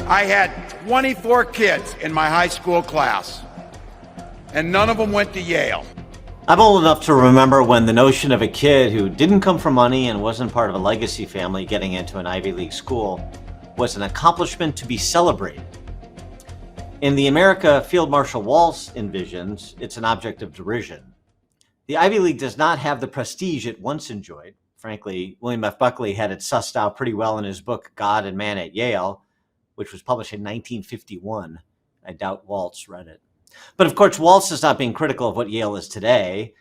I had 24 kids in my high school class, and none of them went to Yale. I'm old enough to remember when the notion of a kid who didn't come from money and wasn't part of a legacy family getting into an Ivy League school was an accomplishment to be celebrated. In the America Field Marshal Walz envisions, it's an object of derision. The Ivy League does not have the prestige it once enjoyed. Frankly, William F. Buckley had it sussed out pretty well in his book, God and Man at Yale, which was published in 1951. I doubt Walz read it. But of course, Walz is not being critical of what Yale is today,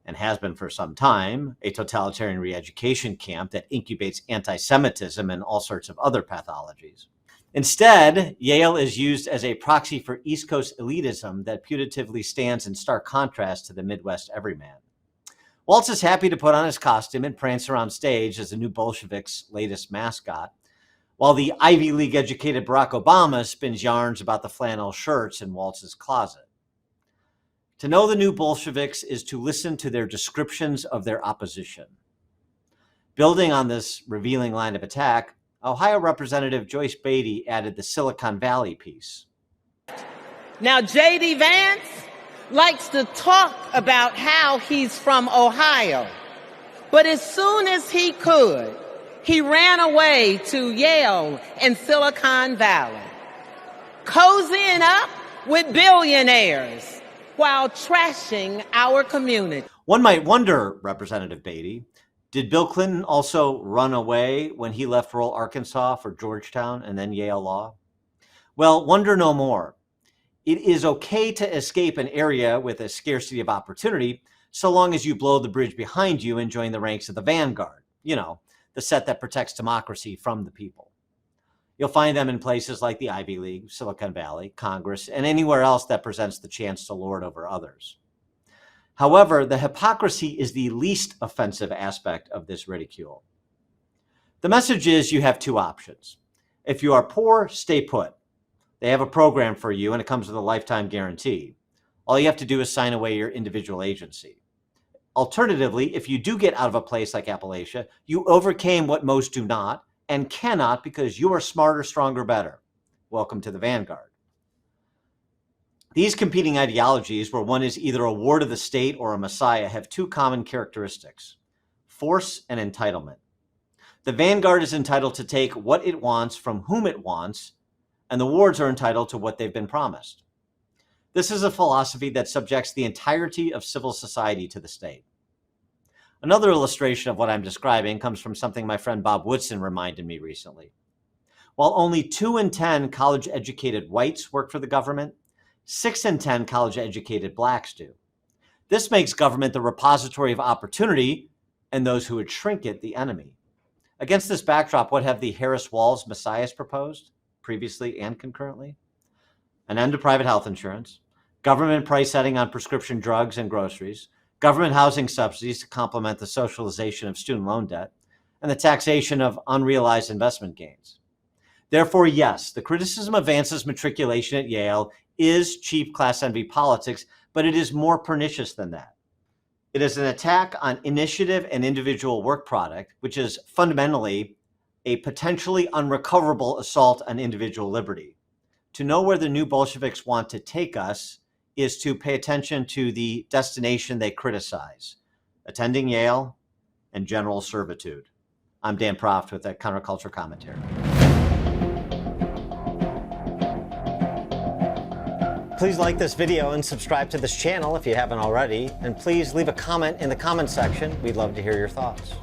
and has been for some time, a totalitarian re-education camp that incubates anti-Semitism and all sorts of other pathologies. Instead, Yale is used as a proxy for East Coast elitism that putatively stands in stark contrast to the Midwest everyman. Walz is happy to put on his costume and prance around stage as the new Bolsheviks' latest mascot, while the Ivy League-educated Barack Obama spins yarns about the flannel shirts in Walz's closet. To know the new Bolsheviks is to listen to their descriptions of their opposition. Building on this revealing line of attack, Ohio Representative Joyce Beatty added the Silicon Valley piece. Now, J.D. Vance likes to talk about how he's from Ohio, but as soon as he could, he ran away to Yale and Silicon Valley, cozying up with billionaires while trashing our community. One might wonder, Representative Beatty, did Bill Clinton also run away when he left rural Arkansas for Georgetown and then Yale Law? Well, wonder no more. It is okay to escape an area with a scarcity of opportunity so long as you blow the bridge behind you and join the ranks of the vanguard. You know, the set that protects democracy from the people. You'll find them in places like the Ivy League, Silicon Valley, Congress, and anywhere else that presents the chance to lord over others. However, the hypocrisy is the least offensive aspect of this ridicule. The message is you have two options. If you are poor, stay put. They have a program for you and it comes with a lifetime guarantee. All you have to do is sign away your individual agency. Alternatively, if you do get out of a place like Appalachia, you overcame what most do not and cannot because you are smarter, stronger, better. Welcome to the vanguard. These competing ideologies, where one is either a ward of the state or a messiah, have two common characteristics: force and entitlement. The vanguard is entitled to take what it wants from whom it wants, and the wards are entitled to what they've been promised. This is a philosophy that subjects the entirety of civil society to the state. Another illustration of what I'm describing comes from something my friend Bob Woodson reminded me recently. While only 2 in 10 college-educated whites work for the government, 6 in 10 college-educated blacks do. This makes government the repository of opportunity and those who would shrink it the enemy. Against this backdrop, what have the Harris-Walz messiahs proposed, previously and concurrently? An end to private health insurance, government price setting on prescription drugs and groceries, government housing subsidies to complement the socialization of student loan debt, and the taxation of unrealized investment gains. Therefore, yes, the criticism of Vance's matriculation at Yale is cheap class envy politics, but it is more pernicious than that. It is an attack on initiative and individual work product, which is fundamentally a potentially unrecoverable assault on individual liberty. To know where the new Bolsheviks want to take us is to pay attention to the destination they criticize: attending Yale and general servitude. I'm Dan Proft with a counterculture commentary. Please like this video and subscribe to this channel if you haven't already. And please leave a comment in the comment section. We'd love to hear your thoughts.